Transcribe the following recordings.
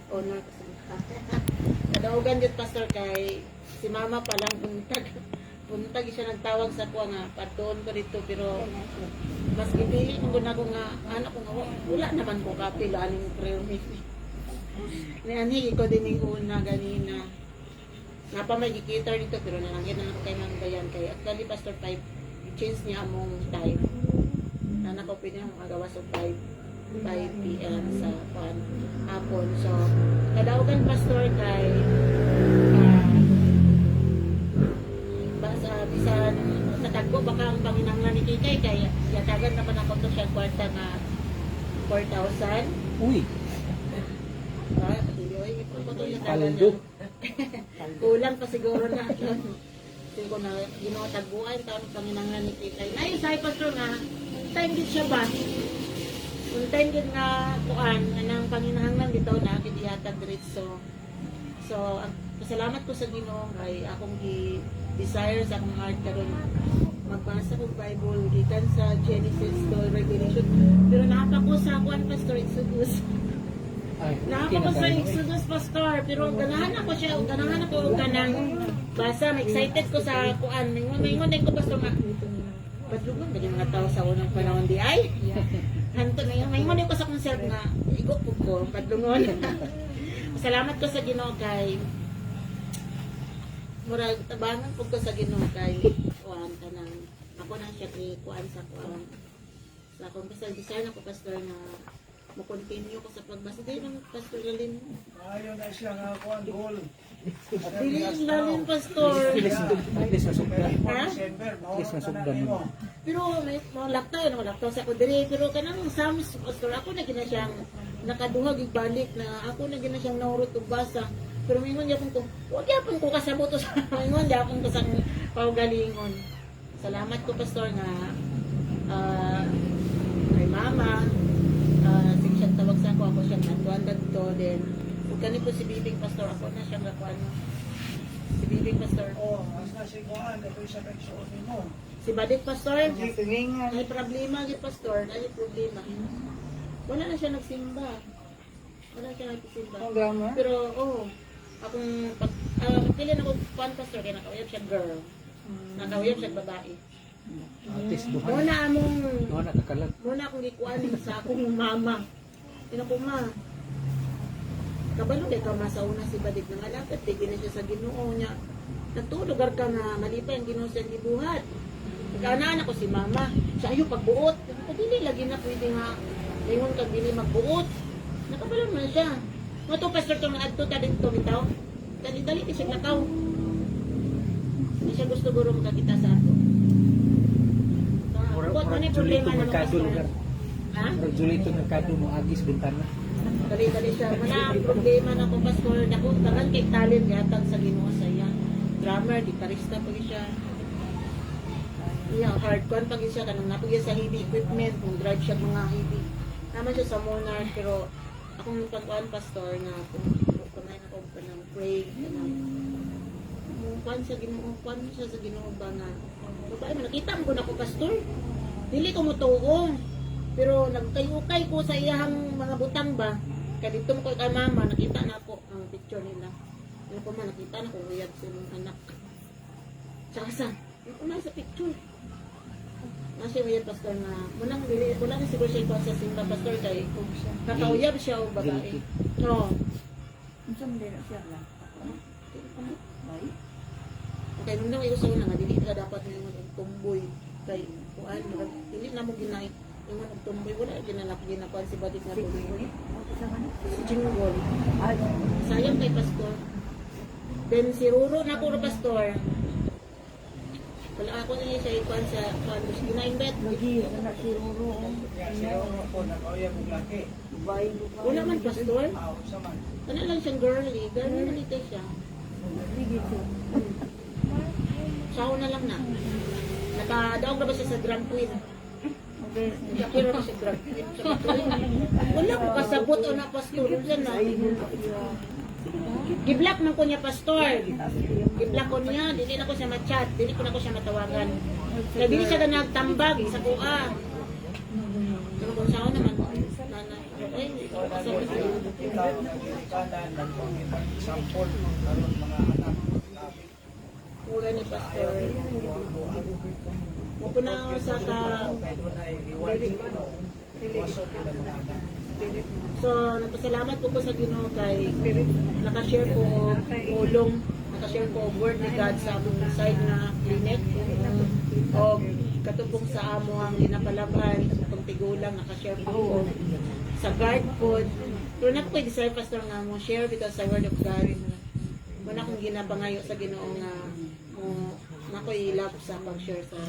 Honor ko sa kadaugan yun, pastor, kay si mama pa lang buntag siya nagtawag sa ko nga patuon ko dito, pero mas gipili ko na ko nga anak ko nga wala naman ko kapil aning prayer meeting ni anhi ko din yung una ganina napa may gikitar dito, pero nalangyan na lang kay Mangbayan kay actually pastor 5 change niya among time na nako pwede akong magawa sa 5 p.m. sa hapon. So, kadaugan pastor kay bisan sa tagpo baka ang panginanglan ni Kikay kay yatagan naman ako to siya kwarta nga 4,000. Uy, Patuloy. Ito ko to yatagan paldo. kulang pa siguro na yun. Kasi ko na ginotagbuan taon panginanglan ni Kikay. Ay, sa pastor nga, time din siya ba? Kung time din nga kuan anang panginahanglan dito na kidiyatag diretso. So, pasalamat ko sa Ginoo kay akong desire sa akong heart karon magbasa ko Bible gikan sa Genesis to Revelation. Pero naapa ko sa kuan pastor Exodus. Naapa ko sa Exodus pastor, pero ganahan ako siya, ganahan ako kanang basa, excited ko sa kuan. Mingon din ko pastor nga padlugon ba yung mga tao sa unang panahon di ay? Hanto na yun. Mingon din ko sa conserve nga igo po ko padlungon. Salamat ko sa Ginoo kay murag tabangan po ko sa Ginoo kay kuan kanang ako na siya kay kuan sa kuan. Sa akong desire na ko pastor na mo continue ko sa pagbasa din ng pastor Lalin. Ayaw na siya nga kuan goal. Dili Lalin pastor. Please masugdan. Ha? December, Please masugdan mo. Pero may laktaw sa ako diri pero kanang Psalms pastor ako na gina siyang nakaduhag ibalik na ako na gina siyang naurot og basa. Pero mingon gyapon ko, wag gyapon ko kasabot sa mingon gyapon ko sa paugalingon. Salamat ko pastor nga kay mama sige siya tawag sa ako siyang nanduan dagto then ug kani po si Bibing pastor ako na siyang gakuan si Bibing pastor Oh, as na si kuan, ito sa pagsuot nimo. si Badik pastor may problema gid pastor ay problema wala na siya nagsimba wala siya nagsimba pero akong pili na ko pan pastor kaya nakauyab siya girl nakauyab siya babae Artist duhan. muna among Muna kakalag. muna akong ikuan sa akong mama ko ma kabalo kay ka sa una si Badik nang alapit tigil na siya sa Ginoo niya natulugar ka nga malipay ang Ginoo sa gibuhat nagkaanaan ako si mama sa ayo pagbuot ko dili lagi na pwede nga ingon ka dili magbuot nakabalo man siya mo to pastor tong adto ta dito bitaw dali siya nakaw hindi siya gusto guro makakita sa ato Murag Julito merkado lugar. ha? Murag Julito merkado mo agis bintana. Dali siya. Wala ang problema na kung pastor. Naku, tagal kay talent yatag sa Ginoo sa iya. Drummer, gitarista pa siya. Iya, hardcore pa siya. Kanang napagyan sa heavy equipment. Kung drive siya mga heavy. Naman siya sa Monarch. Pero akong pagkuhan pastor na kung kumain ako pa ng pray. Kuhan siya sa Ginoo ba nga. Babae, nakita mo na ako pastor. Dili ko mutuo. Pero nagkayukay ko sa iyang mga butang ba. Kaya dito mo ko kay mama, nakita na ako ang picture nila. Ano ko man, nakita na ko uyab sa mga anak. Tsaka sa, dito na sa picture. Nasa uyab pastor na, wala na siguro siya ikuha sa simba pastor kay kakauyab siya o babae. Oo. Okay, nung nang iusaw na nga, dili ka dapat ngayon tumboy. Kay, kuhaan, dili na mo ginay. Yung mga tumboy, wala ginalap ginakuan si Badik na tumboy. Si Jinggol. Sayang kay pastor. Then si Ruro na puro pastor. Wala ako niya siya ikuan sa gusto ginaimbet. Si Roro po nakauyab og laki. Wala man pastor. Sa man. Ano lang siyang girly. Girly na nito siya. Saw na lang na. Nakadaog na ba siya sa drag queen? Pero na siya drag queen. Wala ko kasabot o na pastor. Diyan na. Giblak man ko niya pastor. Giblak ko niya. Dili na ko siya ma-chat. Dili ko na ko siya matawagan. Kaya dili siya na nagtambag sa kuha. Pero kung saan naman. Ay, Ikaw na ikaw nagilikanan, nagpangitang example, karon mga anak, labi. Mura ni Pastor. Muna na ako sa ka... Kaya doon ay reward ko. Iwaso ko ng mga anak. So, nagpasalamat po sa Ginoo kay nakashare ko og ulong, nakashare ko og word ni God sa among side na clinic. O katubong sa amo ang ginapalaban, itong tigulang, nakashare po ko sa guard food. Pero na po i-desire pastor nga mo share because sa word of God. Muna akong ginabangayo sa Ginoo nga na ko ilap sa pag-share sa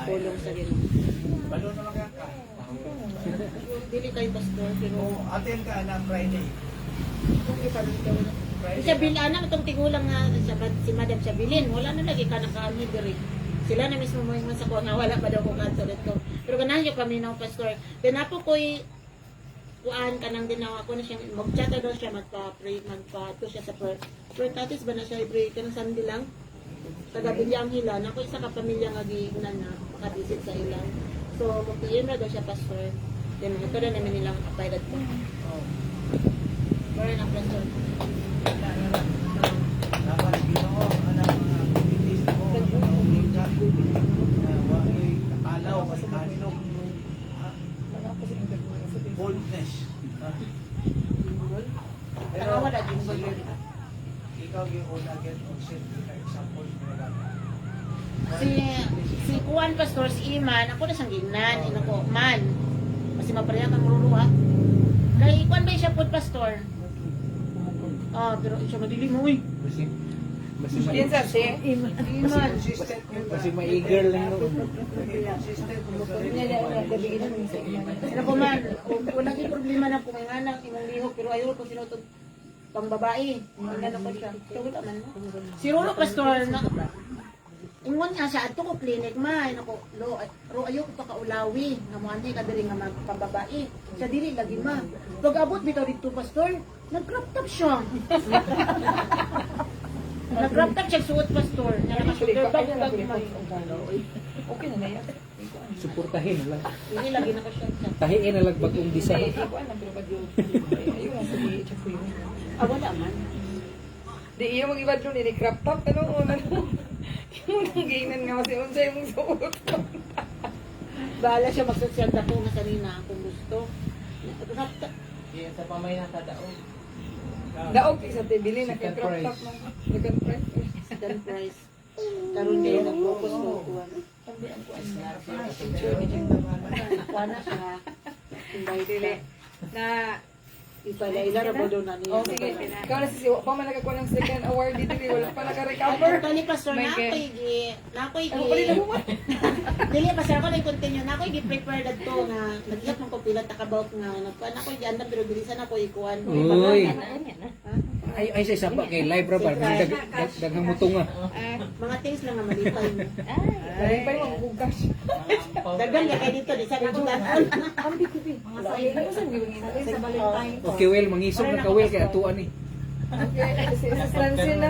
tulong sa Ginoo. Balo naman ka. Dili kay pastor pero Kung attend ka na Friday. okay pa rin daw. Siya bilaan itong tigulang na si Madam Chabilin. Wala na lagi ka nakaami diri. Sila na mismo mo yung sa ko nga wala pa daw kung kanto dito. Pero ganahan yung kami ng pastor. Pinapo ko'y kuan ka nang dinawa ko na siya. Mag-chat daw siya, magpa-pray, magpa-to siya sa prayer. Prayer tatis ba na siya i-pray ka ng Sunday lang? Tagabilya ang hilan. Ako isa ka pamilya nga giunan na makabisit sa ilang. So, magpiin na daw siya pastor. Then, ito na namin nilang applied ko. Meron ang pastor. Dapat Ginoo anak mga communities mo, mga ka. Wagi kapalaw, may kanilog. Boldness. Pero Tanawa na din ba yun? ikaw yung una get on set na example nila. Si Kuan Pastor, si Iman, ako na siyang ginan, inako, man. Kasi mapareha kang ruruha. Kay Kuan ba siya pod Pastor? Pero siya madilim mo, uy. Basi Yan sa si Iman. Consistent yun ba? basi ma-eager lang no. Consistent mo sa rin. Ano ko man, kung naging problema na kung nga nang imong lihok, pero ayaw ko sinutod pang babae. Ingano ko siya. Tugot man mo. Si Rolo Pastor, ingon nga siya, ato ko clinic ma, nako, ro ayo ko pa kaulawi, nga mo anay ka diri nga magpambabae. Sa dili lagi ma. Pag abot bitaw dito Pastor, nag-crop top siya. Nag-crop top siya suot Pastor. Nga naka-shoulder bag ma. Okay na na yan. Suportahin na lang. Dili lagi naka siya. Tahiin na lang bagong design. Iko alam pero bagyo. Ayun ang sabi check ko yun. Wala man. Di iyo mag-iba dun ni crop top ano una. Yung nang gainan nga kasi unsay mong suot. Bahala siya magsusyal na kung kanina kung gusto. Crop top. Sa pamay na tadaon. Daog sa tibili na kay Second crop price. top mo. Second price. Second price. Karon kayo nag-focus mo kuwan. Kuwan na siya. Dili na Ipalaila ra ba doon na niya. oh, sige. Ikaw na si pa man nakakuha ng second award dito, wala pa naka-recover. Kani pastor My na God. ako'y Ako pala na mo. Dili pastor ko na continue na ako'y gi-prepare dadto nga naghiyap man ko pila takabawt nga nagkuan ako'y giandam pero bilisan ako ikuan. Uy. Ay sa isa pa kay live ra ba daghang mutunga. Mga things lang nga malipay mo. Ay, pa yung bugas. Daghan ka kay dito di sa kajutan. Ambi ko pi. Mga sayo. Ano sa gibang ina? Sa Valentine. Okay well mangisog na ka well kay atuan ni. Okay, si Francine na.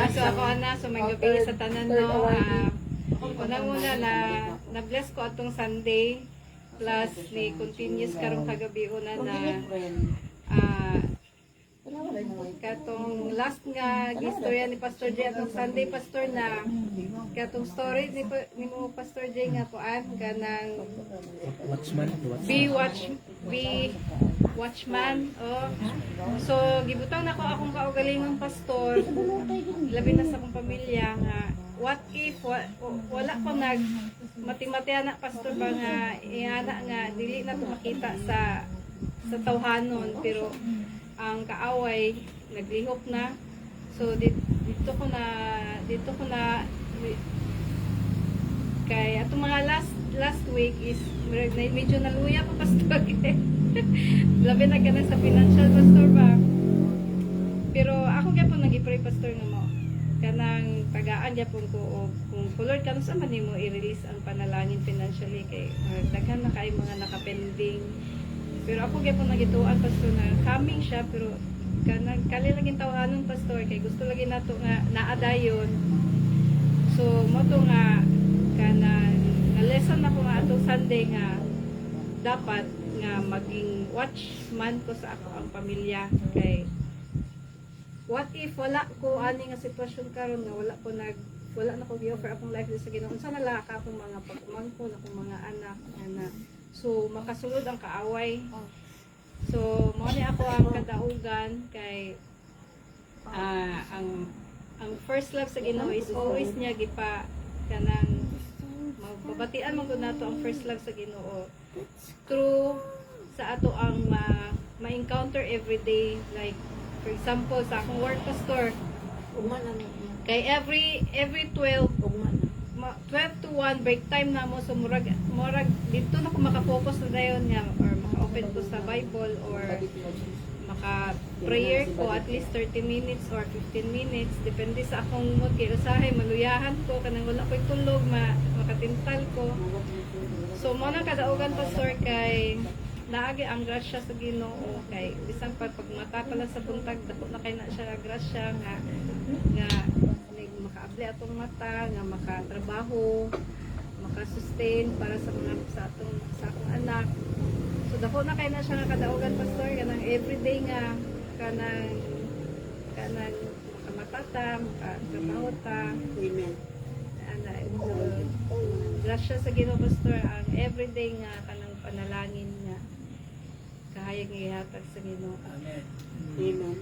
So ako ana, so may gabi sa tanan no. Unang-una na-bless ko atong Sunday plus ni continuous karong kagabi una na katong last nga gistorya ni Pastor J atong Sunday Pastor na katong story ni mo Pastor J nga kuan kanang Watchman. be watchman. Oh. So gibutang nako akong kaugalingong pastor labi na sa akong pamilya nga what if wala pa nag mati-mati na pastor ba nga iana nga dili na to makita sa tawhanon pero ang kaaway naglihok na. So dito ko na kay atong mga last week is medyo naluya pa pastor. Labi na ganun sa financial pastor ba. Pero ako gyapon nagi-pray pastor nga mo. Kanang tagaan gyapon ko og kung Lord kanus sa man nimo i-release ang panalangin financially kay daghan na kay mga nakapending. Pero ako gyapon nagituan pastor na coming siya pero kanang kali laging tawanon pastor kay gusto lagi nato nga naadayon. So mo to nga kanang na lesson ako nga atong Sunday nga dapat nga maging watchman ko sa ako ang pamilya kay what if wala ko ani nga sitwasyon karon nga wala na ko gi-offer akong life sa Ginoo unsa na lang akong mga pagmangkon akong mga anak ana so makasulod ang kaaway so mao ni ako ang kadaugan kay ang first love sa Ginoo is always niya gipa kanang mababatian man gud nato ang first love sa Ginoo through sa ato ang ma-encounter every day like for example sa akong work pastor Ugma na mo. kay every 12 Ugma na. 12 to 1 break time na mo so murag dito na ko maka-focus na dayon nga or maka-open ko sa Bible or maka-prayer ko at least 30 minutes or 15 minutes depende sa akong mood kay usahay maluyahan ko kanang wala ko'y tulog makatintal ko so mo nang kadaugan pastor kay naagi ang grasya sa Ginoo kay bisan pag mata pa lang sa buntag dako na kay na siya grasya nga makaabli atong mata nga makatrabaho makasustain para sa mga sa akong anak so dako na kay na siya nga kadaugan pastor kanang everyday nga kanang makamatata makatrabaho ta Amen. grasya sa Ginoo pastor ang everyday nga kanang panalangin nga kahayag nga ihatag sa Ginoo. Amen. Amen.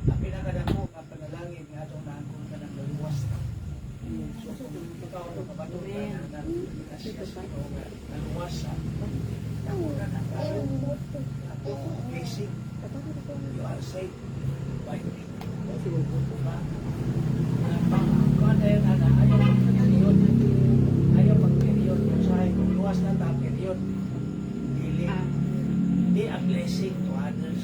Ang pinakadako nga panalangin nga atong naangkon ka ng luwas na. So kung ikaw ang kabato ka na nagkasya sa ito nga naluwasan, ako na nakaroon ako blessing. You are saved by me. Diba? Ayaw mag-period. Sorry, kung luwas na ta period. Hindi ang blessing to others.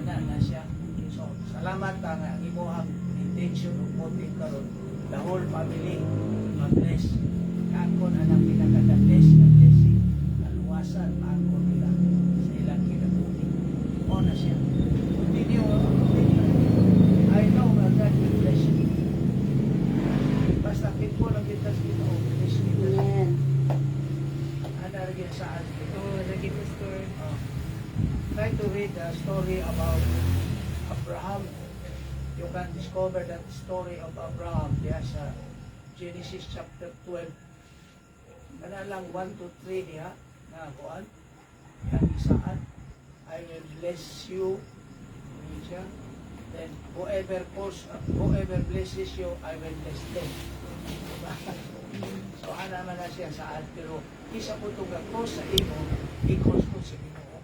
Na siya. So, salamat nga ang imuhang intention o motive karon the whole family ma-bless. Kaakon ang pinaka-bless na blessing. Kaluwasan, maakon nila sa ilang kinabuhi. O na siya. Continue. I know that God will bless you. Basta people ang gitas dito. Bless you. Amen. Ano rin sa atin. Oh, lagi pastor. Try to read the story about Abraham. You can discover that story of Abraham diya sa Genesis chapter 12. Kana lang 1 to 3 diya na kuan. Ang isaan, I will bless you. Siya. Then whoever blesses you, I will bless them. Diba? So ana man na siya sa pero isa po itong ako sa imo, equals po sa Ginoo.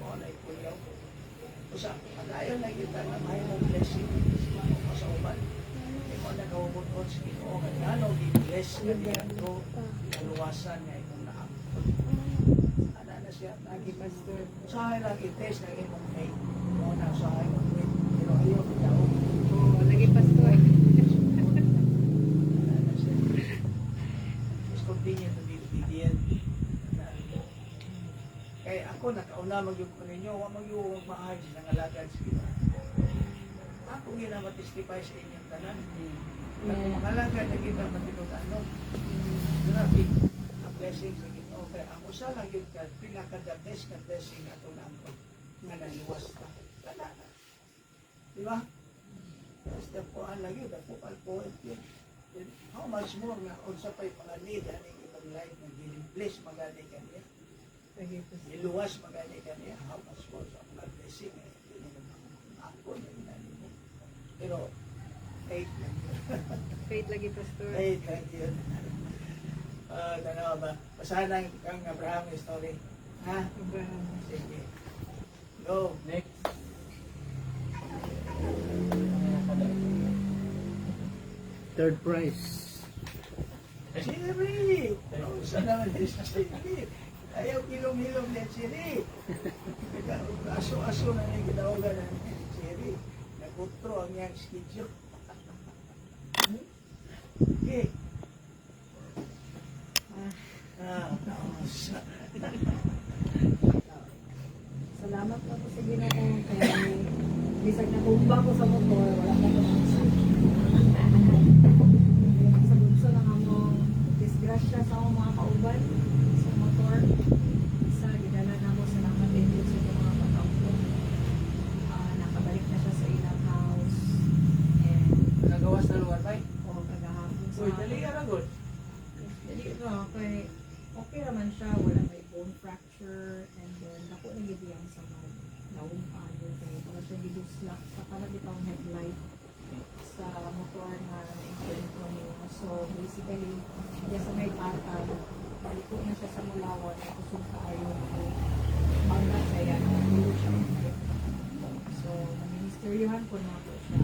Wala ikuyaw. Usa, padayon na kita na may mong blessing sa uban. Hindi mo na kaubuton sa Ginoo. Ano, i-bless ka niya ito, luwasan niya itong naakot. Ana na siya, nagi pastor. Usahay lang i-test ng imong faith. Muna, usahay mong faith. Pero ayaw itaw. Oh, lagi pastor. Ana na siya. Just continue to be obedient. Kaya ako, nakauna magyug ko ninyo, huwag magyug maahag ng alagad sa Ginoo. Ako ginamatistify sa inyong tanan. Kung makalagad na kita matinutan, no? Grabe, ang blessing sa Ginoo. Kaya ang usa lang yun ka, pinaka-the best na blessing ato na ang nga naliwas pa. Wala na. Di ba? Basta po ang lagi, dapupal po yun. How much more nga, unsa pa'y mga need, aning ibang life na bless magani kanya. Iluwas magani kanya, how much more sa mga blessing eh. Ako na inani mo. Pero, faith lang yun. Faith lagi pastor. Faith lang yun. Tanawa ba? Basahan lang kang Abraham story. Ha? Abraham. Sige. Go. Next. Third prize. Siri! Saan naman din sa Siri? Ayaw ilong-ilong din Siri. Aso-aso na yung ginawagan ng Siri. Nagutro ang iyang schedule. Okay. Salamat po sa Ginoo kay bisag na kumbang ko sa motor, wala pa ko sa bunso lang ako disgrasya sa akong mga kauban sa motor sa gidala na ako sa nakati slap sa para bitang headlight sa motor na na-imprento niya. So, basically, diya sa may patag, baliko na siya sa Mulawan, kusog kaayo ko, bangga sa yan, nagulo siya. So, naministeriyohan ko na po siya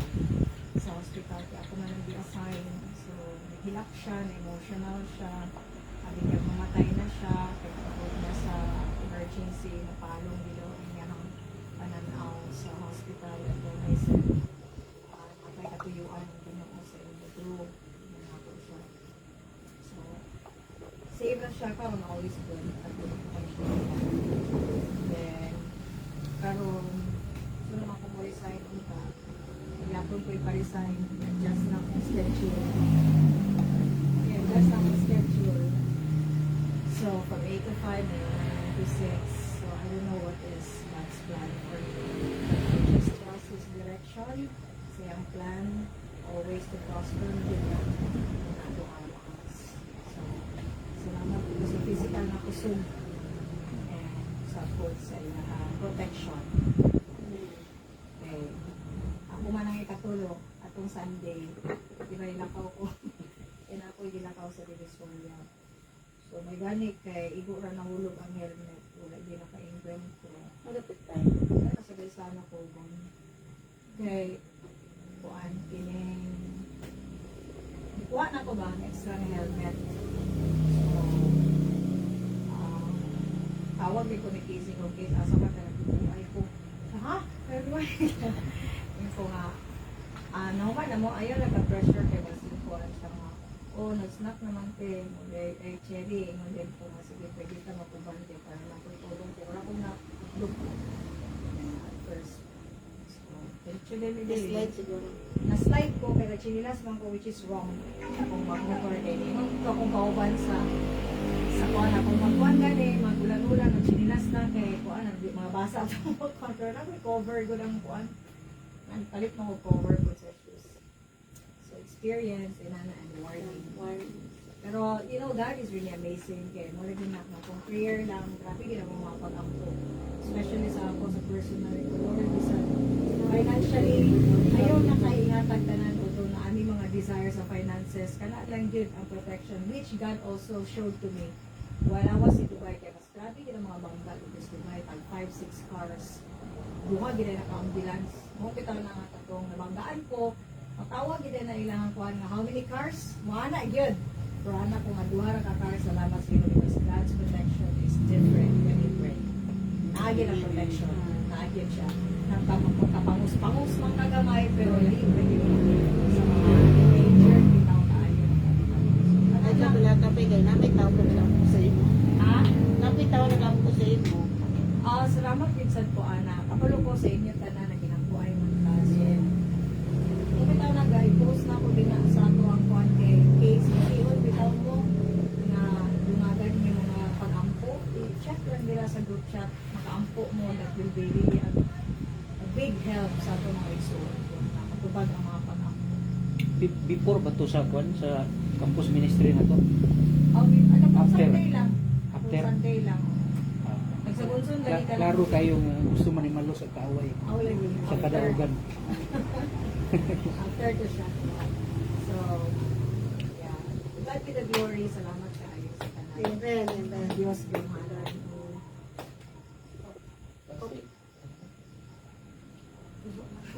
sa hospital, kaya ako na lang di-assign. So, naghilak siya, na-emotional siya, sabi niya, mamatay na siya, kaya ako na sa emergency, napalong dilo, niya ng pananaw sa hospital, at then I said, matay katuyuan, hindi na ako sa ilog, hindi na ako siya. So, save na siya, karon always good, at then, karon, so naman kung mo-resign ka, yapon ko ipa-resign, adjust na akong schedule. Okay, adjust na akong schedule. So, from 8 to 5, and 9 to 6. So, I don't know what is God's plan for me. I just trust His direction. Kasi ang plan, always to prosper me din lang ng ating araws. So, salamat po sa physical na kusog and sa food sa protection. Okay. Ako man ang ikatulog atong Sunday, di ba ilakaw ko? Kaya ako ilakaw sa Divisoria. So may gani kay igo ra nahulog ang helmet, wala di naka-invent ko. Malapit tayo. Kasabay sana ko bon. Kay kuan kining kuha na ko ba ang extra na helmet. So tawag ko ni Casey kung Casey asa ka ay ko. Ha? Pero ko nga, naman na mo, ayaw nagka-pressure kay Basin ko, at siya nga, nag-snap naman kayo, ay cherry, din ko nga, sige, pwede ka mapubante para naputulong ko, wala ko na-look at first. So, eventually, Slide siguro. na-slide ko, pero chinilas man ko, which is wrong, kung mag-motor din. Kung kauban sa kuwan, kung magkuhan gani, magulan-ulan, mag-chinilas na, kay kuwan, mga basa itong mag-control, cover ko lang kuwan. And palit mo ko cover ko sa shoes. So, experience, inana, and warning. Pero, you know, God is really amazing. Kaya, mo rin na kung prayer lang, grabe gina mo mapag-ampo. Especially sa ako, sa personal. Lord, sa financially, ayaw na kaingatag tanan ito na aming mga desires sa finances. Kana lang yun ang protection, which God also showed to me. While I was in Dubai, kaya mas grabe gina mga banggal in this Dubai, tag 5-6 cars. Duha gina naka-ambulance. Mo kita na nga tatong nabanggaan ko. Matawag gina na ilang kuhan nga how many cars? Mga na gyud. Pero anak ko nga duha ra ka cars, salamat sa inyo because God's protection is different when you pray. Naagin ang protection. Naagin siya. Kapangus-pangus mang kagamay pero libre yun. Sa mga major bitaw kaayo. Ay, kabila kape kay namin tao ko lang po sa imo. Ha? Namin tao na lang po sa imo. Salamat pinsan po, Ana. Kapalo ko sa inyo tanan na ginagawa man kasi. Kung bitaw na guys, post na ko din na sa ato ang kuhan kay case. Iyon, bitaw mo na dumagan yung mga pag-ampo. I-check lang nila sa group chat. Maka-ampo mo that will be really a big help sa ato mga igsoon. Nakatubag ang mga pag-ampo. Before ba to sa kwan sa campus ministry na to? Ano po, After. Sunday lang. After. Sunday lang. Nagsabunson lagi ka lang. Klaro kayong gusto manimalo sa kaaway Ako lagi. sa kadaugan. After ko siya. So, yeah. To God be the glory. Salamat kayo sa tanan. Amen, amen. Diyos gamalan.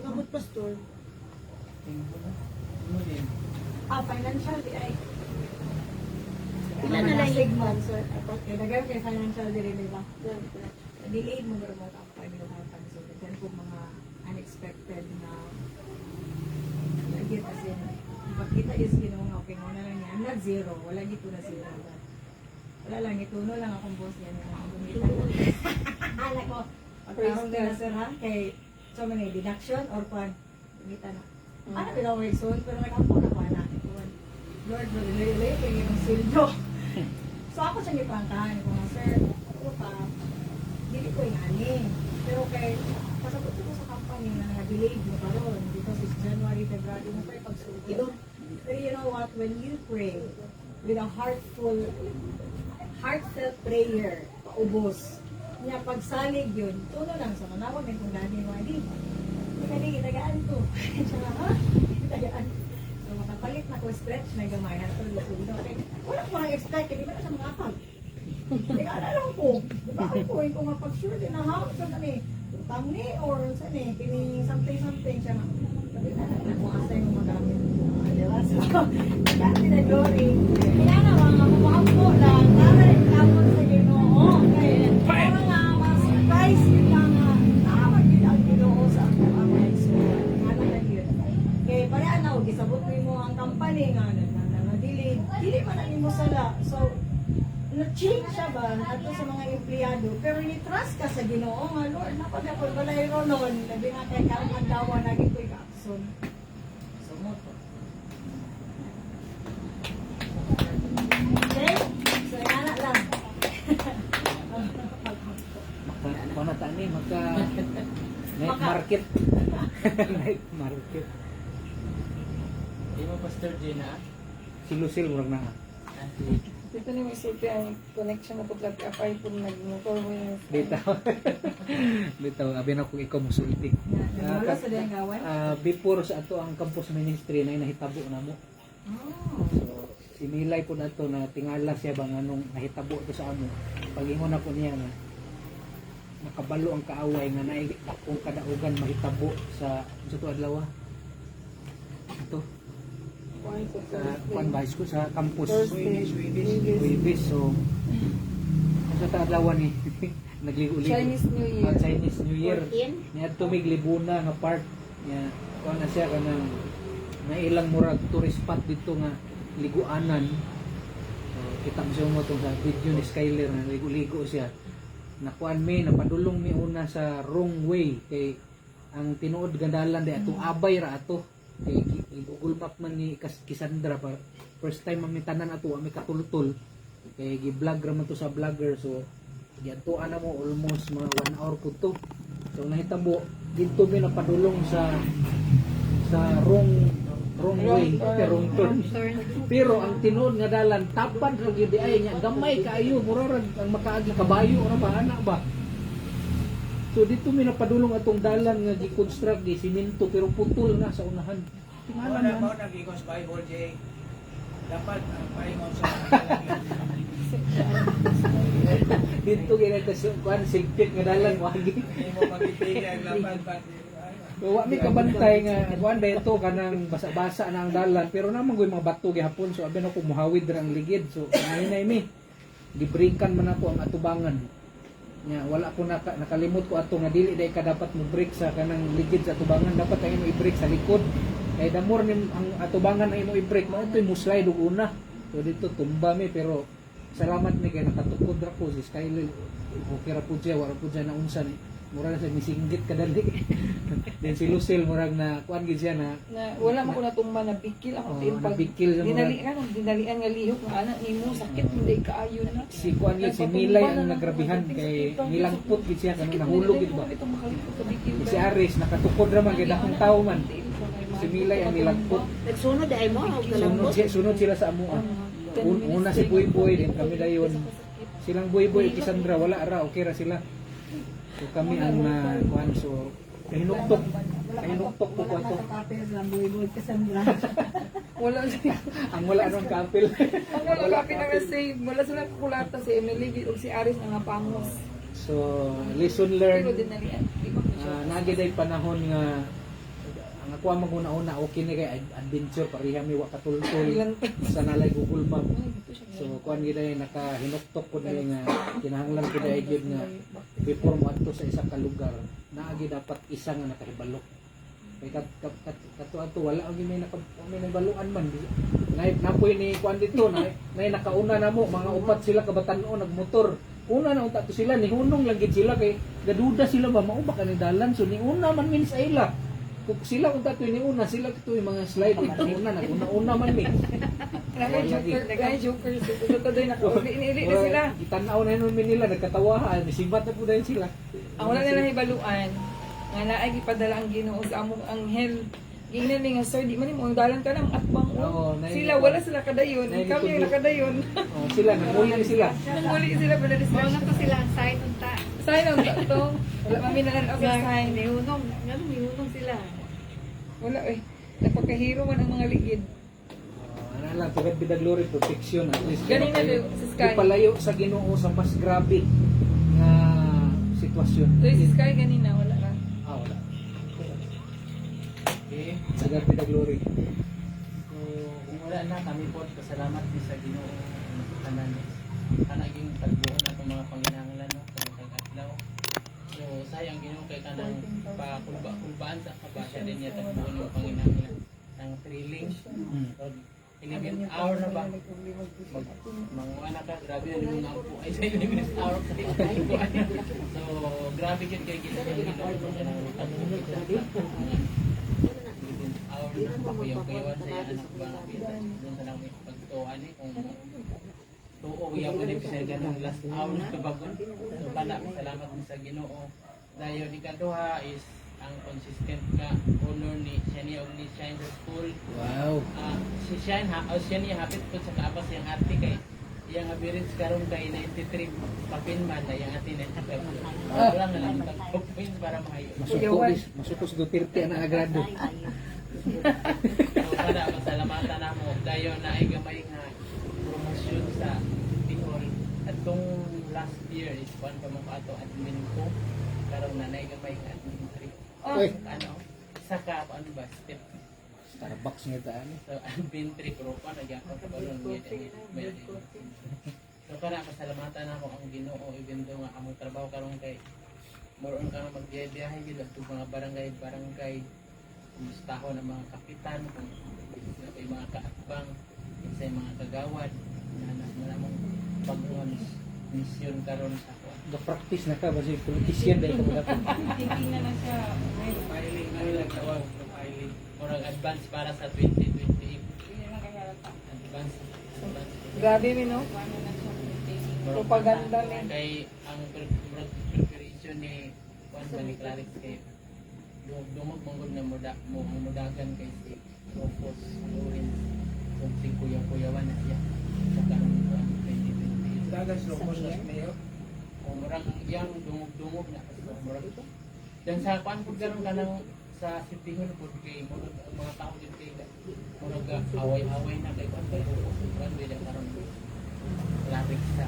Ngamot pastor. Financial di ay. Ilan na lang yung Sigma. sponsor? Kaya dagan kay financial di rin, di ba? Yan. Delayed mo pero mga kapag nilakatan. So, depend po mga unexpected na lagi kasi pagkita is ginawa okay mo na lang niya. I'm not zero. Wala dito na zero. Wala lang. Ituno lang akong boss yan. Ang gumitan na. Anak ko. Pagkarong din na sir ha. Kay so many deduction or kwan. Gumitan na. Ano pinawag soon? Pero nag-ampo na kwan na. Lord, nalilay ko yung sildo. So ako siya nipangkahan ko nga, sir, ako pa, dili ko yung ani. Pero kay, pasabot ko sa company na na-delayed mo karon because it's January, February, mo pa pagsulti. Pero you know what, when you pray with a heartfelt prayer, paubos, niya pagsalig yun, tuno lang sa manawag, may kung gani mo, hindi dayaan to. Siya ha? Dayaan. So makapalit na ko stretch na gamay na to. Okay. Wala ko nang expect, hindi ba na siya makapag. Hindi ka lang ko. Diba ako ko nga pag sure din na ha? Sa ni, utang ni or sa ni, kini something siya na. Sabi na lang kung asa yung magamit. Diba? So, dati na Dory. Kaya na mga mabuhangko lang. Para yung tapos sa Ginoo. Okay. Para nga, ma-surprise yun lang nga. Nakamag yun ang Ginoo sa ako amay. So, ano na yun. Kaya pare ano, gisabot mo ang company nga. Dili man na mo sala. So, na-change siya ba ato sa mga empleyado pero ni-trust ka sa Ginoo nga Lord napagapon balay ro noon labi na kay karong adlaw na gid koy kakson so mo to okay so ana lang Panata ni magka night market. Night market. Di mo Pastor Gina? Silusil murag na. Dito na may sulti ang connection na po kapay po nag-motor mo yun. Dito, abi na kung ikaw musulti. wala sa dayang gawan Before sa ato ang campus ministry na nahitabo na mo. So, sinilay po na to na tingala siya bang anong nahitabo to sa amo. Pag-ingon na po niya nga nakabalo ang kaaway nga naay akong kadaugan mahitabo sa to adlaw. Ito kuan ba ko sa campus Swedish. So sa adlaw ni nagligo-ligo Chinese New Year. Chinese New Year 14. niya tumig libuna nga part niya kuan na siya kanang nailang murag tourist spot dito nga liguanan. So kita mo to sa video ni Skyler na ligo-ligo siya. Nakuan mi napadulong mi una sa wrong way kay ang tinuod gandalan di ato abay ra ato kay Google Map man ni Kisandra pa first time man mi tanan ato mi katultol kay gi-vlog ra man to sa vlogger so giadtoan na mo almost mga 1 hour pud to so nahitabo dito mi napadulong sa wrong way wrong turn pero ang tinuod nga dalan tapad ra gyud ay nya gamay kaayo mura ra ang makaagi kabayo ra ba ana ba so dito mi napadulong atong dalan nga gi-construct di simento pero putol na sa unahan tingala Wala man mo nag-igos Bible, Jay. Dapat ang paingon sa dito kay kuan sigpit nga dalan wagi hindi mo magpipili ang laban pa. so wa mi kabantay nga kuan dito kanang basa-basa na ang dalan pero namang goy mga bato gihapon so abi na ko muhawid ra ang ligid so hinay mi gibreakan man ako ang atubangan nya wala ko nakalimot ko ato nga dili day ka dapat mo break sa kanang ligid sa atubangan dapat ay mo i-break sa likod kay damor ni ang atubangan ay mo i-break mao toy mo slide og una so dito tumba mi pero salamat mi kay nakatukod ra ko si Skyler okay ra pud siya wala pud siya na unsa ni murag sa misinggit kadali then si Lucille murag na kuan gid siya na Wala mo ko natumba na bikil ako tin pag nabikil sa mga dinalian nga lihok nga anak nimo sakit hindi kaayo na. si kuan gid si Milay ang nagrabihan kay nilangpot gid siya kanang nahulog gid ba Ito makalipot sa bikil. si Aris nakatukod ra man gid akong tawo man si Milay ang nilangpot Nagsunod ay mo, huwag ka lang sunod sila sa amuan una si Boy Boy din kami dayon silang Boy Boy Kisandra wala ra okay ra sila so kami ang kuan so hinuktok po ko ato kapil lang buhay Cassandra Wala siya. ang wala nung kapil Ang wala kapit na save. Wala sila kukulata si Emily o si Aris nga pangos. so lesson Pero learned dinalian. nagi day panahon nga ang ako ang maguna-una okay ni kay adventure pareha mi wa katultol Ilan pa. sa nalay Google Map so kuan gid ay nakahinuktok pud ni nga kinahanglan pud ay gyud nga before mo adto sa isa ka lugar naa gyud dapat isa nga nakahibalo kay kato wala ang may nakabaluan man napoy ni kuan dito nay nakauna na mo mga upat sila kabatan-o nagmotor una na unta to sila nihunong lang gid sila kay gaduda sila ba mao ba kani dalan so ni una man min sa ila kung sila unta to ni una sila to yung mga slide una naguna-una man mi Nagay joker. Ito doon nakauli na sila. Itanaw na nun nila, nagkatawahan, sibat na po dahil sila. Ang wala nila hibaluan, nga naay gipadala ang Ginoo sa among anghel. Gingnan ni nga sir, di man mo dalan ka nang atbang Oo, sila wala sila kadayon, kami ang nakadayon. Sila, nanguli sila. Nanguli sila pa na Mao distraction. na to sila ang side unta. Sign on to. Wala mami na lang okay sign. Nihunong, ngano nihunong sila. Wala eh. Napakahiro man ang mga ligid. Ano lang, pagkat bidag glory, protection. At least Ganina kayo daw, sa Sky. ipalayo sa Ginoo sa mas grabe nga sitwasyon. So, si Sky ganina, wala ra. Wala. Okay. Sa bidag glory. So, kung wala na, kami po pasalamat din sa Ginoo kanan kanaging tagbuon atong mga panginahanglan no kay adlaw. So, sayang Ginoo kay kanang pakulbaan sa kabasya din niya tagbuon ng panginahanglan. Ang thrilling. So, 11 hour na ba? Mga anak ka, grabe na yung mga po ay sa 11 hour sa tagbuon. So, grabe yun kay Ginoo yung Ginoo ng tagbuon sa hour na pakuyaw-kuyawan sa iyang anak ba doon sa namin pagtuan kung tuo uyaw ko din sa ganang last hour na kabagon. So kana salamat din sa Ginoo. Dayon ikaduha is ang consistent ka honor ni Shani og ni Shine sa school. Wow. Si Shine Shani hapit po sa kaabas yang ate kay iyang average karon kay 93 papin man na yang ate na wala na lang tag points para maayo. Masuko sa Duterte na agrado. So kada masalamatan namo dayon na ay gamay nga promosyon sa Bicol at tong last year is one pa mo ato admin ko karon na nay gamay nga admin 3. Uy. Ano isa ka ano ba step Starbucks nga taan. so admin 3 pro pa nagyakap ko nun may so kada masalamatan namo ang Ginoo even though nga among trabaho karon kay more on ka magbiyahe gid sa mga barangay gustaho ng mga kapitan kung may mga kaatbang sa mga kagawad na namang pagbuhan misyon karon sa ako. Ga-practice na ka ba si politician dahil ka dapat. Thinking na lang siya. Profiling na lang tawag profiling murag advance para sa 2028 advance. Grabe mi no? Propaganda min. Kay ang preparation ni Juan Bani Clarix kay dumog mong na mudagan kay si Rufus Lawrence kung si kuya-kuyawan na siya sa karong 2028. Dagan sa Rufus na mayor. O murang yang dumog-dumog na murang dan sa kuan pud karon kanang sa City Hall pud kay murag ang mga tao din kay murag away-away na kay kuan kay kuan dili karon labig sa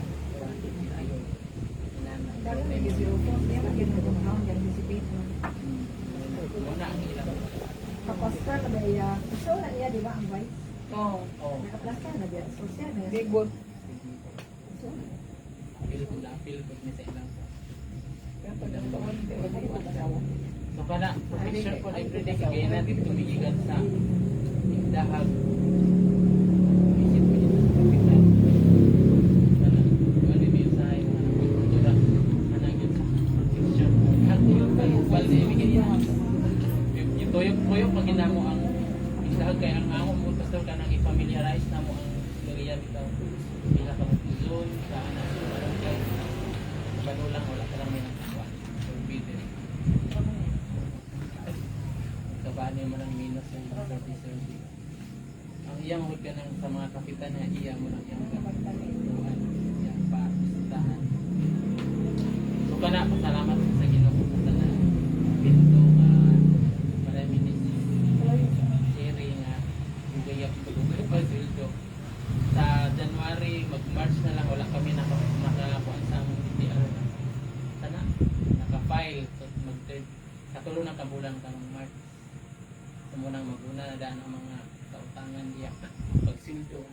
City Hall. Dahil may zero po, hindi mo ginagawa ng anticipate mo. Muna ang ilang. Kapastar na ba iya? So na iya, di ba, ang vice? Oo. Oh, Nakaplastar na ba? So siya na. Big boat. apil pud ni sa ilang. Kaya pag ang bawal, di ba kayo mag-asawa? So kana profession po everyday kay natin tumigigan sa dahag isip ko dito sa kapitan. Kana ano ni sa mga kultura ana gyud sa profession. Ang yung bal di bigyan yung toyok pag ginamo ang isahag kay ang among mo pastor kanang i-familiarize namo ang area bitaw. Pila ka zone sa ana sa barangay. Balo lang wala ka lang may nakakuha. So bidder. Kabaan mo ng minus yung service. Ang iyang huwag ka ng sa mga kapitan na iya mo lang yung kapatuan. Iyang pa-istahan. So kana, pasalamat sa Ginoo sa na pinto nga marami ni Sherry nga bugayap ko pa sildo. Sa January, mag-March na lang, wala kami nakakuan sa DTR. Sana, naka-file. So, katulong ng kabulan ka ng March. Munang maguna na daan ang mga kautangan niya pagsildo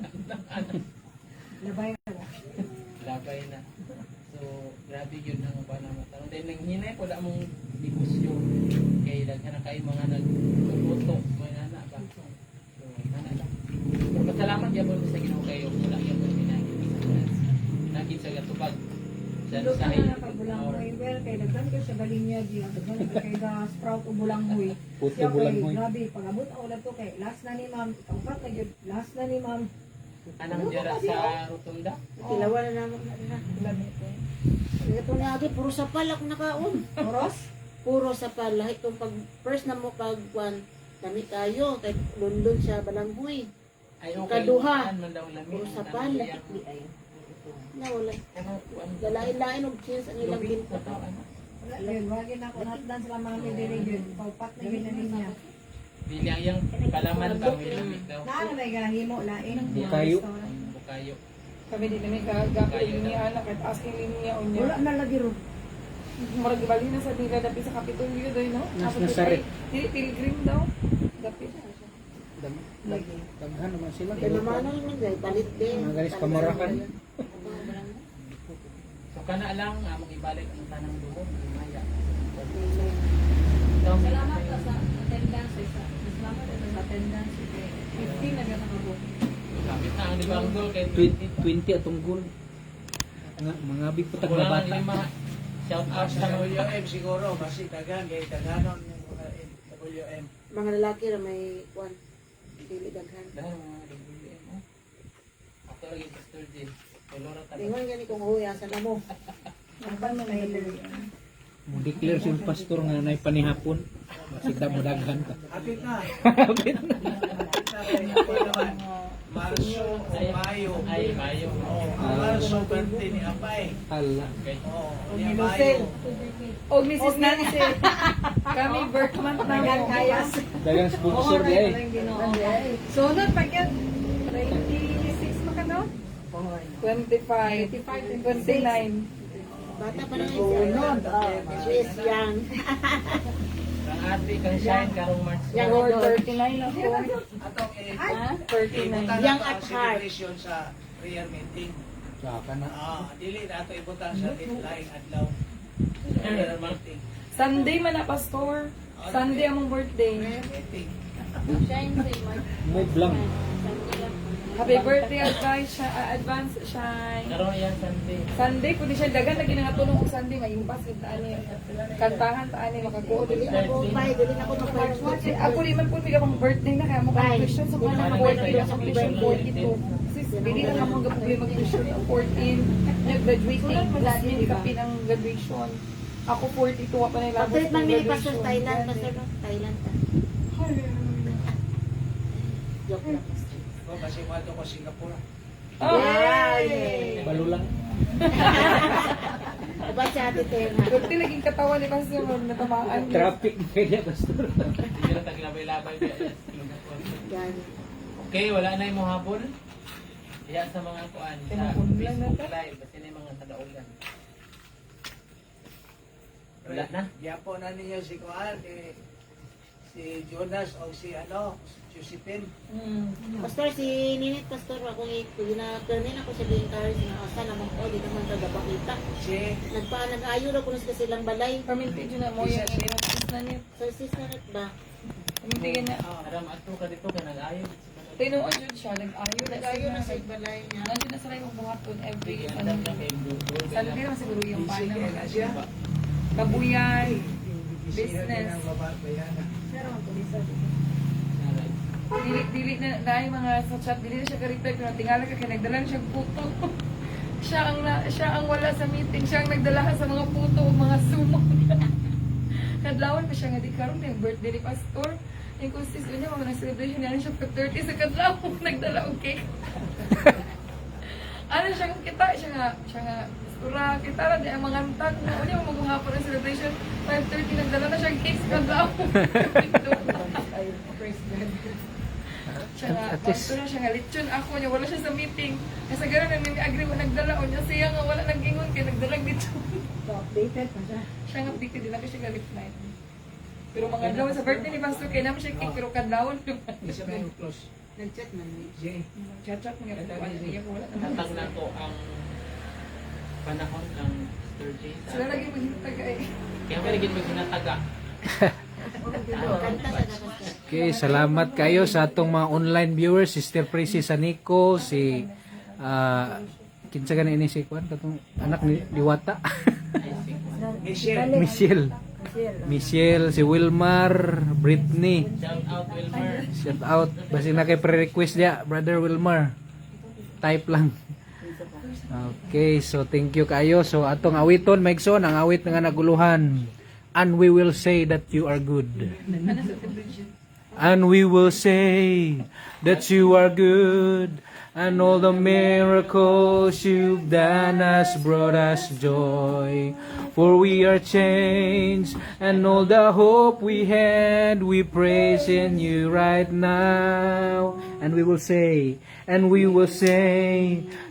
Labay na ba? labay na so grabe yun ang panamatarong dahil nanghinay po da mong negosyo kay daghan na kayo mga nagluto mga nana ba so nana lang pero pasalamat yapon sa Ginoo kayo wala yapon naging sa gatubag Dilo ka na pagbulangoy. Well, kay dagdan ko sa Galinya, dagdan ko kay da sprout o bulangoy. Puto Siya kay, bulangoy. grabe, pag-abot ako na to kay last na ni ma'am, ikaupat na yun, last na ni ma'am. anang dira sa rotunda Tilawan na naman na. Ito na agi, puro sapal ako nakaon. Oros? Puro sapal. Lahat itong pag first na mo pagkuan, dami tayo. Kay London sa Balanghoy. ay okay Kaduha. man daw lamin Puro sapal. Lakit ay. Na wala. Lalain-lain og chance ang ilang binta. Wala yun, wagin ako natdan sila mga midiri yun. Paupat na yun na niya. Bilang yung palaman ba, may lamig daw. Naano may gahimo lain. Bukayo. Bukayo. Kami di namin kagapin niya anak at asking niya unya. Wala na lagi ro. Murag bali na sa dila dapit sa Kapitolyo doy no. Nas Tapos Nazaret. dili pilgrim daw. Dapit. Daghan naman sila. Kaya naman naman dahil palit din. Mga ganis kamarakan. So kana lang, among ibalik ang tanang dugo, maya. Salamat ka sa attendance. Salamat ka sa attendance. 15 na gano'n ako. Kapit na ang libang goal kay 20 atong goal. Mga big pa tag Kulang ang bata. lima. Shout out Sa sa WM siguro, kasi tagan, kaya taganon yung mga WM. Mga lalaki na may kwan. Dili daghan. dahil mga WM. oh. Ako lagi Pastor Jin. Kay Laura Talag. Tingon gani kung huya sa namo. Ang man Taylor. Mo declare si pastor nga nay panihapon. Masig mo daghan ka. Hapit na. Hapit na. Hapit na kay ako naman. Marso o Mayo. Ay, Mayo. Oh, ang Marso, birthday ni Apay. Hala. Okay. Oh, Ni ni Lucel. Mayo. O Mrs. Nancy. Kami birth month na Dagan mo. kayas. Dagang sponsor di ay. Sunod pa yan. 26 pa ka no? 25, 29. Bata pa naman siya. She is young. Ang ate kang shine karong March. Young Or adult. 39 ako. Atong Ha? 39. ibutan Young na at ang heart. celebration sa prayer meeting. Saka na. Dili na ito ibutan sa laing adlaw. Prayer meeting. Sunday man na, Pastor. Sunday among birthday. Prayer meeting. Move lang. Happy birthday, advance shine. Karon yan Sunday. Sunday, kundi siya dagan lagi nga tulong og Sunday mayumpas gid ani. Kantahan ta ani makakuo dili na ko. Bye, dili na ko mag-birthday. Ako di man pud bigay birthday na kaya mo ka Christian sa mga 40 sa Christian 42. Sis, dili na nga mo gabuhi mag-Christian 14. Nag-graduating, last minute kapin ang graduation. Ako 42 pa nila. Update man ni Pastor Thailand, Pastor no? Thailand ka. Joke lang, Pastor. Ko kasi mo ko Singapore. Yay! Balo lang. Diba si Ate Tenga? Kunti laging katawan ni Pastor natamaan. Traffic kaya pastor. Hindi na taglabay-labay. Yan. Okay, wala na yung mga habol. Kaya sa mga kuan sa Tinukunlan na Facebook ta. Live, basta na yung mga kadaugan. Wala na. Yapo na niya si Kuan, si Jonas o si Josephine. Pastor, si Ninit, Pastor, ako gina-permin ako sa Bintars na asa naman ko, di naman tagapakita. Si Nag-ayo na ko sa silang balay. Permintage na mo yung sis na niya. So, sis na rin ba? Permintage na. Aram ato ka dito ka nag-ayo. Tinuod yun siya, nag-ayo Nag-ayo na sa siya. balay niya. Nandiyo na sila yung buhaton every Andam na kay Blue. Sunday naman siguro yung busy paano kaya na siya. kabuyan. Busy na Business. din ang babayan. Dili na dahil mga sa chat dili na siya ka-reply pero tingala ka kay nagdala na siya og photo. siya ang wala sa meeting, siya ang nagdala sa mga photo ug mga sumo. Kadlawon pa siya nga di karon yung birthday ni Pastor. Yung sis niya mga celebration niya siya for 30 sa kadlaw nagdala og cake. Ano siya siya nga Pastora, kita ra di ang mga antag na unya mo maghapon ang celebration 5:30 nagdala na siya og cake sa kadlaw. Siya nga, pastor na siya nga, lechon ako niya, wala siya sa meeting. Kasi gano'n nang agree mo nagdala o niya, siya nga wala nag-ingon kaya nagdalang lechon. Updated pa siya. Siya nga updated din ako siya ga-reply. Pero mga daw sa birthday ni Pastor, kaya naman siya cake, pero kadlawon Isa pa yung close. Nag-chat man niya. Jay. Chat-chat mo nga kung ano niya, wala naman. Natag na ko ang panahon ng Thursday. Sila lagi maghintag eh. Kaya may naging may sinataga. Kanta sa Pastor. Okay, salamat kayo sa atong mga online viewers, Sister Prissy Sanico, si kinsa ka na ini si Kwan katong anak ni Diwata. Michelle. Michelle, si Wilmar, Britney. Shout out Wilmer. Shout out. Basi na kay pre-request dia, Brother Wilmar. Type lang. Okay, so thank you kayo. So atong awiton, Maigson, ang awit nga naguluhan. And we will say that you are good. And we will say that you are good. and all the miracles you've done has brought us joy. For we are changed, and all the hope we had, we praise in you right now. And we will say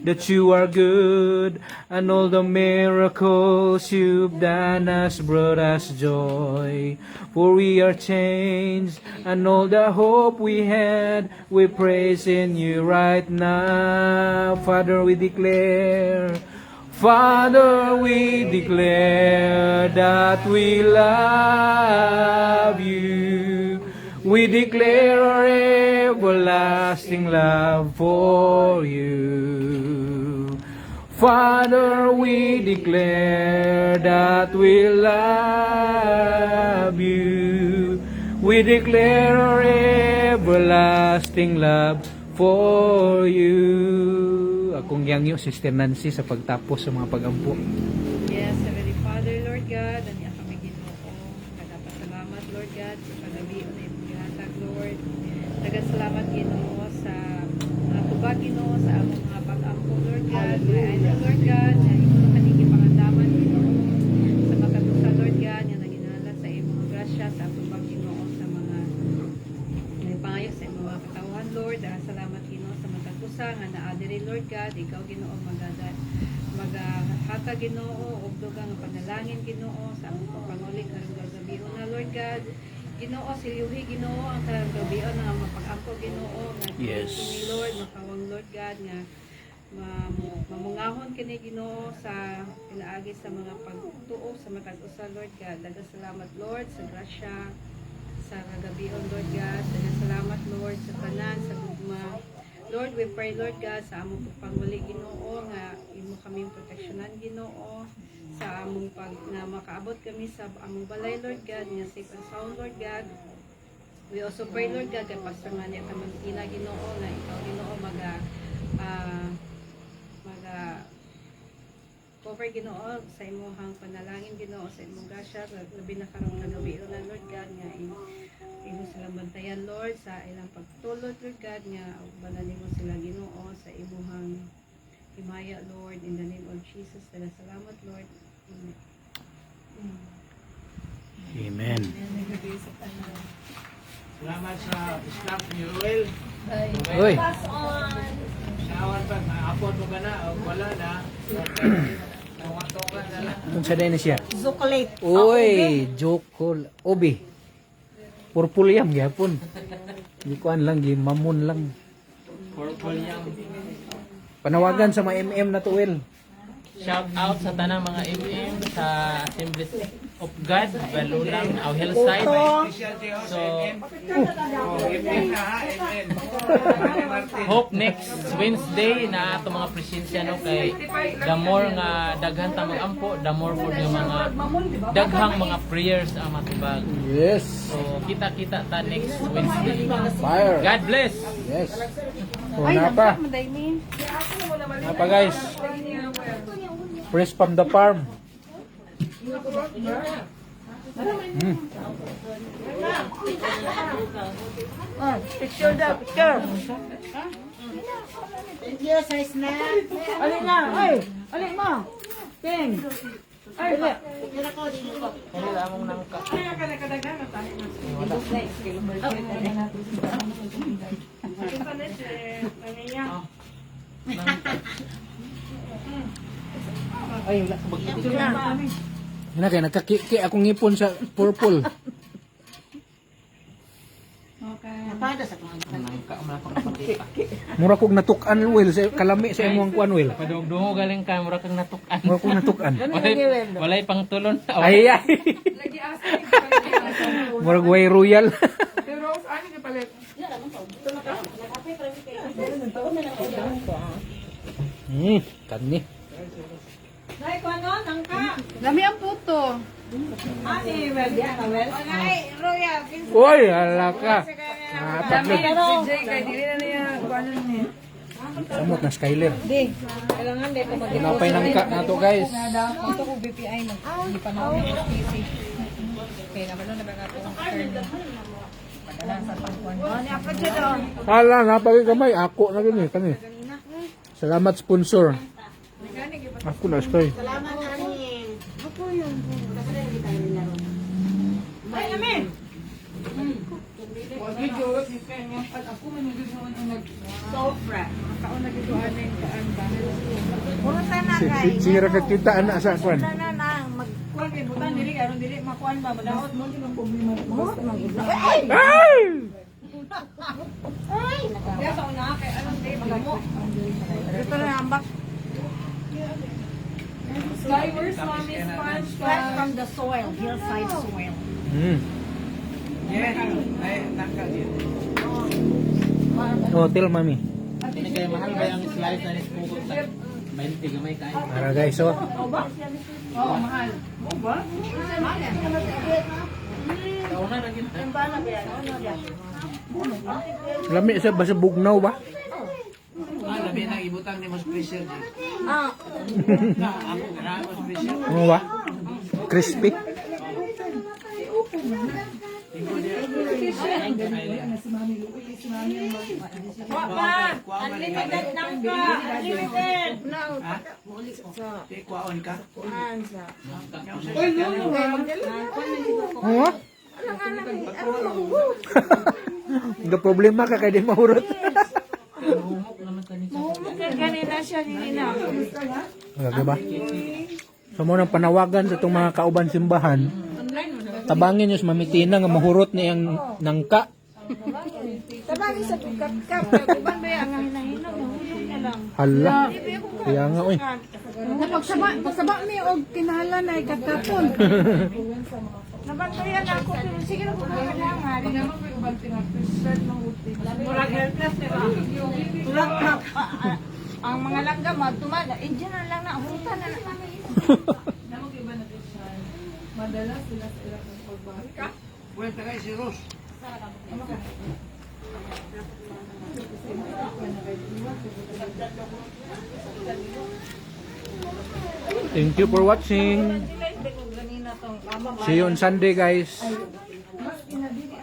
that you are good, and all the miracles you've done has brought us joy. For we are changed, and all the hope we had, we praise in you right now. Father, we declare that we love you. We declare our everlasting love for you. Father, we declare that we love you. We declare our everlasting love for you. Akong yangyo, Sister Nancy, sa pagtapos sa mga pagampo. Yes, Heavenly Father, Lord God, ang iya kami Ginoo. Nagpasalamat, Lord God, sa pagabi na imong gihatag, Lord. Nagasalamat Ginoo sa mga tubag Ginoo sa among mga pag-ampo, Lord God. May ayun, Lord God, na imo kanigi pangandaman Ginoo. Sa makatusa, Lord God, nga naginala sa imong grasya sa tubag Ginoo sa mga pangayo sa imong mga katawan, Lord. Salamat Ginoo sa makatusa nga naadiri, Lord God, ikaw Ginoo maghatag Ginoo og dugang panalangin Ginoo sa among papangulik karong gabi na, Lord God. Ginoo, silyuhi Ginoo ang karong gabi nga mapag-ampo Ginoo nga Yes. kini Lord makawang, Lord God, nga mamungahon kini Ginoo sa pinaagi sa mga pagtuo sa makag-usa, Lord God. Daghang salamat, Lord, sa grasya sa kagabion, Lord God. Daghang salamat, Lord, sa tanan sa gugma. Lord, we pray, Lord God, sa among pagpanguli Ginoo nga imo kaming proteksyonan Ginoo sa among pag nga makaabot kami sa among balay, Lord God, nga safe and sound, Lord God. We also pray, Lord God, kay Pastor Mania Kamantina Ginoo nga ikaw Ginoo maga cover Ginoo sa imong panalangin Ginoo sa imong grasya labi na karong kagabi na, Lord God, nga imo silang bantayan, Lord, sa ilang pagtulod, Lord God, nga bananin mo sila Ginoo sa imong himaya, Lord, in the name of Jesus. Salamat, Lord. Amen. Salamat sa staff ni Ruel. Uy, Sa awan pa, maapod mo ka na, o wala na. Tungan na lang. kung sa din siya. Chocolate. Uy, jokol. Obi. Purple yam gyapon. Di kuan lang, mamon lang. Purple yam. Panawagan sa mga MM na to, Will. Shout out sa tanang mga MM sa Assemblies of God, Balulang, Au Hillside. So, hope next Wednesday na ato mga presensya no kay the more nga daghan ta mag-ampo, the more for yung mga daghang mga prayers ang matubag. Yes. So, kita-kita ta next Wednesday. Fire. God bless! Yes. O, napa. Napa, guys. Fresh from the farm. Picture daw, picture. Thank you, sa snack. Alin na, ay! Alin mo! Ting! Ay, picture ako, dito ko. Ano lamang nang ka? Ay, wala ka mag-picture na. Yan kaya nagkaki akong ngipon sa purple. Napada sa mga. Nangka man ako napakita. Mura kog natukan, Will, sa kalami sa imong kuan, Will. Padung-dungo galing ka, mura kang natukan. Mura kog natukan. Walay pang tulon. Ay, ay. Lagi asa ni kapalit. Mura way royal. Pero ano ni palit? Kani. Nay, kung ano, nangka. Dami ang puto. Ani, well, diya ka, well. Ay, Royal. Uy, hala ka. Tatlo. Si Jay kay dili na niya kuan niya. Samot na Skyler. Di, kailangan di ko mag- Pinapay nangka na to, guys. Ito ko BPI, hindi pa na ako PC. Okay, naman na ba ako ang turn. Padala sa pangkuhan. Ano apa siya doon? Hala, napagay kamay. Ako na gini. Kani. Salamat sponsor. Ako na stay. Salamat, Ani. Ako yun. Kasi hindi tayo nilaro. Ay, amin! Ako man yung ganoon ang nag... Sofra. Kaon nagduduan na yung paan ba? Pumunta na kay. Sira ka kita ana sa kwan. Na mag Kuan kay butan dili aron dili makuan ba madahot mo yung problema mo. mo mag Kaya sa una kay anong day magamo. Ito na ambak Skywars, Mommy, fresh SpongeBob. from the soil, hillside soil. Hotel mami. Ini kaya mahal ba yung slice na nismukot sa 20 gamay kain? Para guys, oh. Oo, mahal. Kauna na gina. Lami sa basa bugnaw ba? Labi na ibutang ni Mas Pressure. Ah, Ako na Mas Pressure. Ano ba? Crispy. Unlimited lang ka. Unlimited. Di kwaon ka. Oo. Hindi problema ka kaya di mahurot. kanina siya nina. Wala ba? So mo nang panawagan sa itong mga kauban simbahan, tabangin nyo sa mamitina nga mahurot niyang nangka. Tabagi sa kap uban ba ang hinahinag mahulog na lang. Hala. Kaya nga, uy. Pagsaba mi og kinahanglan ay katapon. Nabantayan ako pero sige na ko kailangan. Hindi naman may ubang tinapis-shirt ng uti. Murag helpless, di ba? Tulak na ang mga langgam tumada. Diyan na lang na hutan na kami. Naman iba na t-shirt. Madalas sila sa ilang pagbaka. Kwenta kay si Rose. Thank you for watching. See you on Sunday, guys.